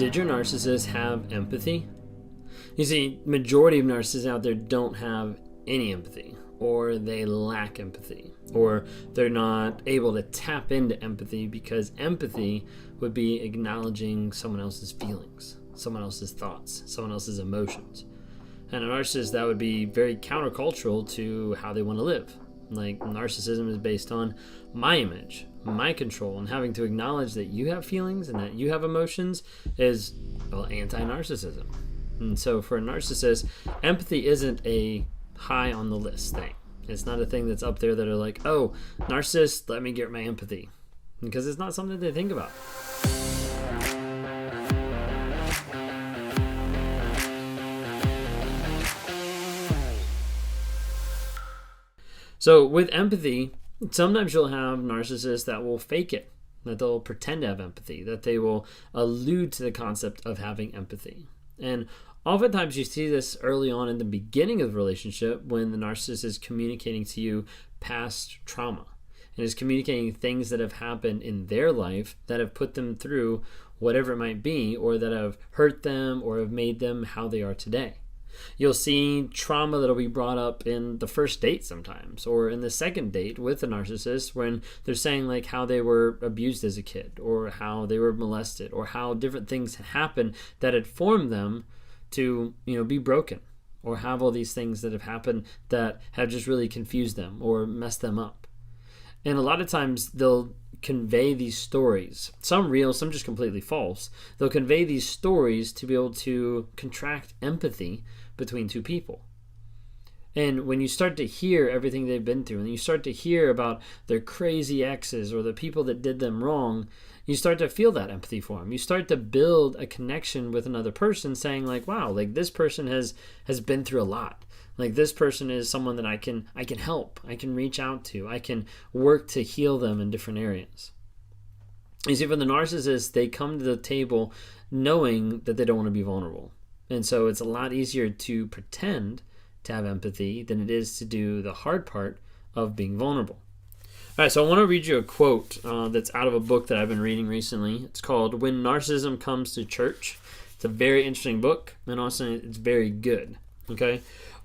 Did your narcissist have empathy? You see, majority of narcissists out there don't have any empathy, or they lack empathy, or they're not able to tap into empathy, because empathy would be acknowledging someone else's feelings, someone else's thoughts, someone else's emotions. And a narcissist, that would be very countercultural to how they want to live. Like, narcissism is based on my image, my control, and having to acknowledge that you have feelings and that you have emotions is, well, anti-narcissism. And so for a narcissist, empathy isn't a high on the list thing. It's not a thing that's up there that are like, oh, narcissist, let me get my empathy. Because it's not something they think about. So with empathy, sometimes you'll have narcissists that will fake it, that they'll pretend to have empathy, that they will allude to the concept of having empathy. And oftentimes you see this early on in the beginning of the relationship when the narcissist is communicating to you past trauma and is communicating things that have happened in their life that have put them through whatever it might be, or that have hurt them or have made them how they are today. You'll see trauma that'll be brought up in the first date sometimes, or in the second date with a narcissist when they're saying like how they were abused as a kid, or how they were molested, or how different things had happened that had formed them to, be broken, or have all these things that have happened that have just really confused them or messed them up. And a lot of times they'll convey these stories, some real, some just completely false. They'll convey these stories to be able to contract empathy between two people. And when you start to hear everything they've been through, and you start to hear about their crazy exes or the people that did them wrong, you start to feel that empathy for them. You start to build a connection with another person, saying like, wow, like this person has been through a lot. Like this person is someone that I can help, I can reach out to, I can work to heal them in different areas. You see, for the narcissist, they come to the table knowing that they don't want to be vulnerable. And so it's a lot easier to pretend to have empathy than it is to do the hard part of being vulnerable. All right, so I want to read you a quote that's out of a book that I've been reading recently. It's called When Narcissism Comes to Church. It's a very interesting book, and also it's very good, okay?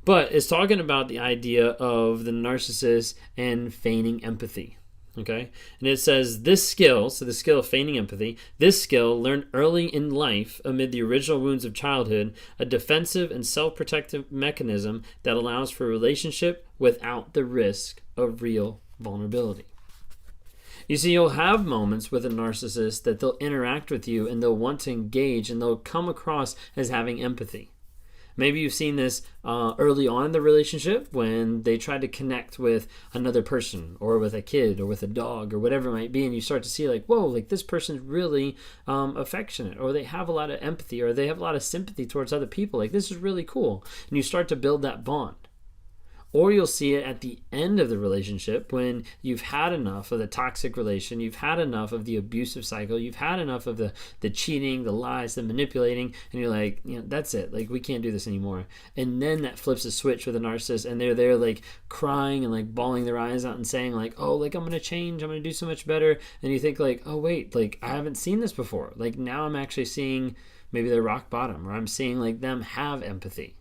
But it's talking about the idea of the narcissist and feigning empathy, okay? And it says, this skill, so the skill of feigning empathy, this skill learned early in life amid the original wounds of childhood, a defensive and self-protective mechanism that allows for a relationship without the risk of real vulnerability. You see, you'll have moments with a narcissist that they'll interact with you and they'll want to engage and they'll come across as having empathy. Maybe you've seen this early on in the relationship when they try to connect with another person or with a kid or with a dog or whatever it might be, and you start to see like, whoa, like this person's really affectionate, or they have a lot of empathy, or they have a lot of sympathy towards other people. Like, this is really cool. And you start to build that bond. Or you'll see it at the end of the relationship when you've had enough of the toxic relation, you've had enough of the abusive cycle, you've had enough of the cheating, the lies, the manipulating, and you're like, that's it. Like, we can't do this anymore. And then that flips a switch with a narcissist, and they're there like crying and like bawling their eyes out and saying like, oh, like I'm going to change, I'm going to do so much better. And you think like, oh, wait, like I haven't seen this before. Like now I'm actually seeing maybe their rock bottom, or I'm seeing like them have empathy.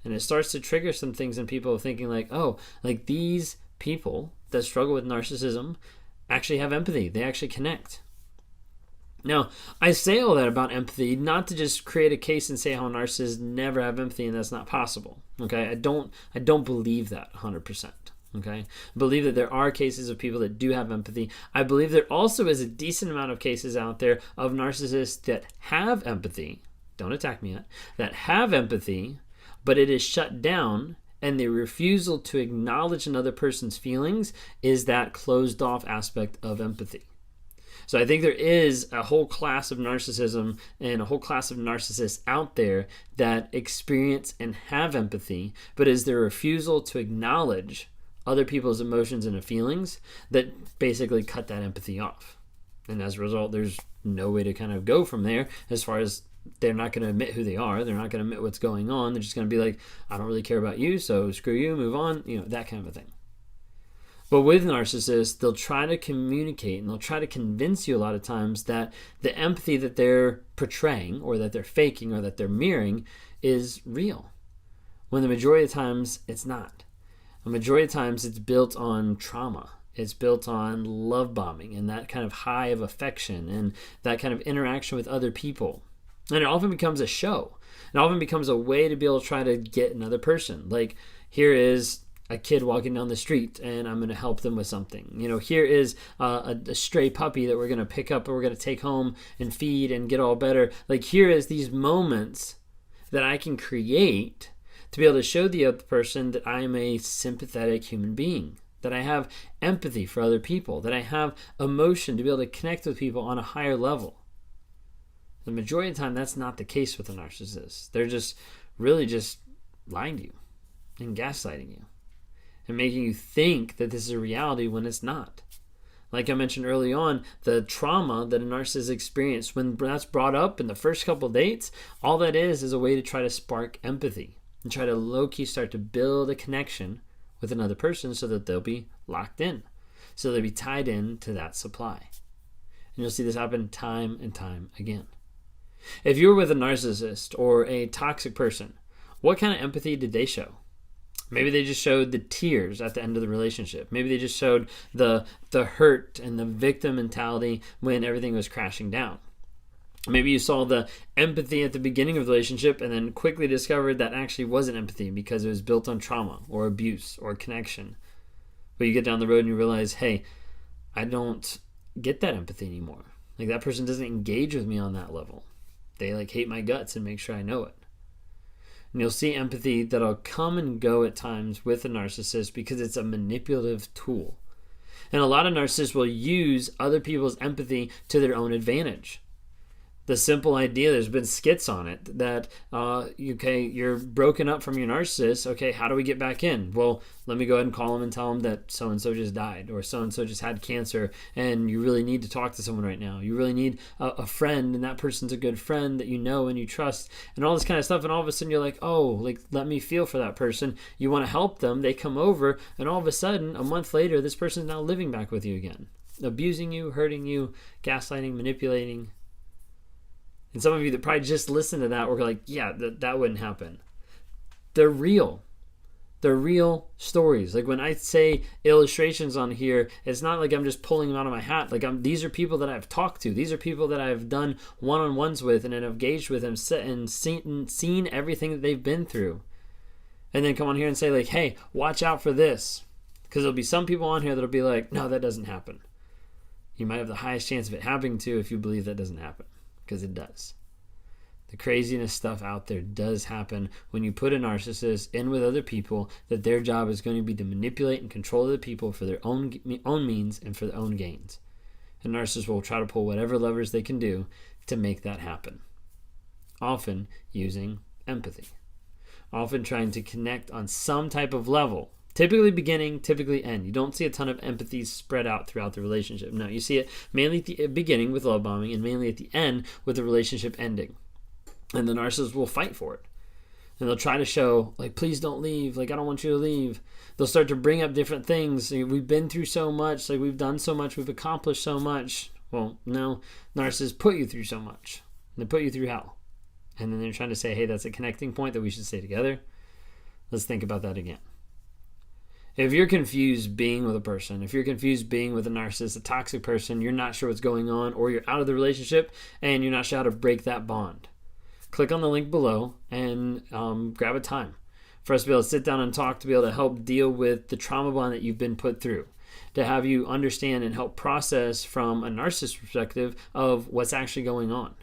And it starts to trigger some things in people thinking like, oh, like these people that struggle with narcissism actually have empathy. They actually connect. Now, I say all that about empathy not to just create a case and say how narcissists never have empathy and that's not possible. Okay, I don't believe that 100%. Okay, I believe that there are cases of people that do have empathy. I believe there also is a decent amount of cases out there of narcissists that have empathy. Don't attack me yet. That have empathy, but it is shut down, and the refusal to acknowledge another person's feelings is that closed off aspect of empathy. So I think there is a whole class of narcissism and a whole class of narcissists out there that experience and have empathy, but is their refusal to acknowledge other people's emotions and feelings that basically cut that empathy off. And as a result, there's no way to kind of go from there as far as they're not going to admit who they are. They're not going to admit what's going on. They're just going to be like, I don't really care about you, so screw you, move on, that kind of a thing. But with narcissists, they'll try to communicate and they'll try to convince you a lot of times that the empathy that they're portraying or that they're faking or that they're mirroring is real, when the majority of times it's not. A majority of times it's built on trauma. It's built on love bombing and that kind of high of affection and that kind of interaction with other people. And it often becomes a show. It often becomes a way to be able to try to get another person. Like, here is a kid walking down the street and I'm going to help them with something. Here is a stray puppy that we're going to pick up and we're going to take home and feed and get all better. Like, here is these moments that I can create to be able to show the other person that I am a sympathetic human being, that I have empathy for other people, that I have emotion to be able to connect with people on a higher level. The majority of the time, that's not the case with a narcissist. They're just really just lying to you and gaslighting you and making you think that this is a reality when it's not. Like I mentioned early on, the trauma that a narcissist experienced, when that's brought up in the first couple of dates, all that is a way to try to spark empathy and try to low-key start to build a connection with another person so that they'll be locked in, so they'll be tied in to that supply. And you'll see this happen time and time again. If you were with a narcissist or a toxic person, what kind of empathy did they show? Maybe they just showed the tears at the end of the relationship. Maybe they just showed the hurt and the victim mentality when everything was crashing down. Maybe you saw the empathy at the beginning of the relationship and then quickly discovered that actually wasn't empathy because it was built on trauma or abuse or connection. But you get down the road and you realize, hey, I don't get that empathy anymore. Like, that person doesn't engage with me on that level. They hate my guts and make sure I know it. And you'll see empathy that'll come and go at times with a narcissist because it's a manipulative tool. And a lot of narcissists will use other people's empathy to their own advantage. The simple idea, there's been skits on it, that, you're broken up from your narcissist. Okay, how do we get back in? Well, let me go ahead and call them and tell them that so-and-so just died or so-and-so just had cancer and you really need to talk to someone right now. You really need a friend, and that person's a good friend that you know and you trust and all this kind of stuff. And all of a sudden you're like, let me feel for that person. You want to help them. They come over and all of a sudden, a month later, this person's now living back with you again, abusing you, hurting you, gaslighting, manipulating. And some of you that probably just listened to that were like, yeah, that wouldn't happen. They're real. They're real stories. Like, when I say illustrations on here, it's not like I'm just pulling them out of my hat. Like, these are people that I've talked to. These are people that I've done one-on-ones with and have engaged with them and seen everything that they've been through. And then come on here and say, like, hey, watch out for this. Because there'll be some people on here that'll be like, no, that doesn't happen. You might have the highest chance of it happening to if you believe that doesn't happen. Because it does. The craziness stuff out there does happen when you put a narcissist in with other people that their job is going to be to manipulate and control other people for their own means and for their own gains. And narcissists will try to pull whatever levers they can do to make that happen. Often using empathy. Often trying to connect on some type of level. Typically beginning, typically end. You don't see a ton of empathy spread out throughout the relationship. No, you see it mainly at the beginning with love bombing and mainly at the end with the relationship ending. And the narcissist will fight for it. And they'll try to show, like, please don't leave. Like, I don't want you to leave. They'll start to bring up different things. We've been through so much. Like, we've done so much. We've accomplished so much. Well, no, narcissists put you through so much. They put you through hell. And then they're trying to say, hey, that's a connecting point that we should stay together. Let's think about that again. If you're confused being with a person, if you're confused being with a narcissist, a toxic person, you're not sure what's going on, or you're out of the relationship and you're not sure how to break that bond, click on the link below and grab a time for us to be able to sit down and talk, to be able to help deal with the trauma bond that you've been put through, to have you understand and help process from a narcissist perspective of what's actually going on.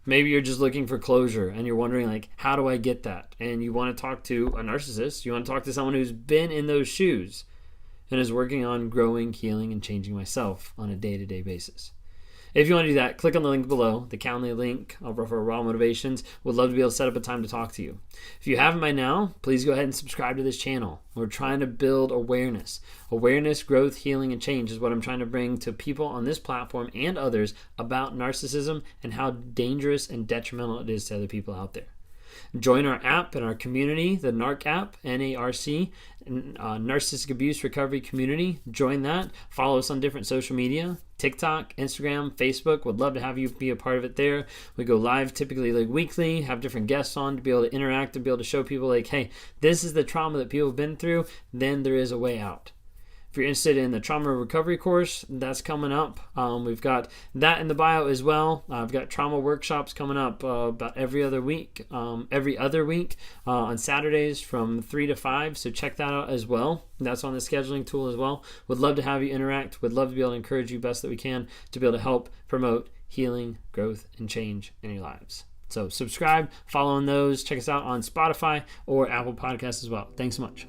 Maybe you're just looking for closure and you're wondering, like, how do I get that? And you want to talk to a narcissist. You want to talk to someone who's been in those shoes and is working on growing, healing, and changing myself on a day-to-day basis. If you want to do that, click on the link below, the Calendly link for Raw Motivations. Would love to be able to set up a time to talk to you. If you haven't by now, please go ahead and subscribe to this channel. We're trying to build awareness. Awareness, growth, healing, and change is what I'm trying to bring to people on this platform and others about narcissism and how dangerous and detrimental it is to other people out there. Join our app and our community, the NARC app, NARC, Narcissistic Abuse Recovery Community. Join that. Follow us on different social media, TikTok, Instagram, Facebook. Would love to have you be a part of it there. We go live typically like weekly, have different guests on to be able to interact and be able to show people like, hey, this is the trauma that people have been through. Then there is a way out. If you're interested in the trauma recovery course, that's coming up. We've got that in the bio as well. I've got trauma workshops coming up about every other week on Saturdays from 3 to 5. So check that out as well. That's on the scheduling tool as well. Would love to have you interact. Would love to be able to encourage you best that we can to be able to help promote healing, growth, and change in your lives. So subscribe, follow on those. Check us out on Spotify or Apple Podcasts as well. Thanks so much.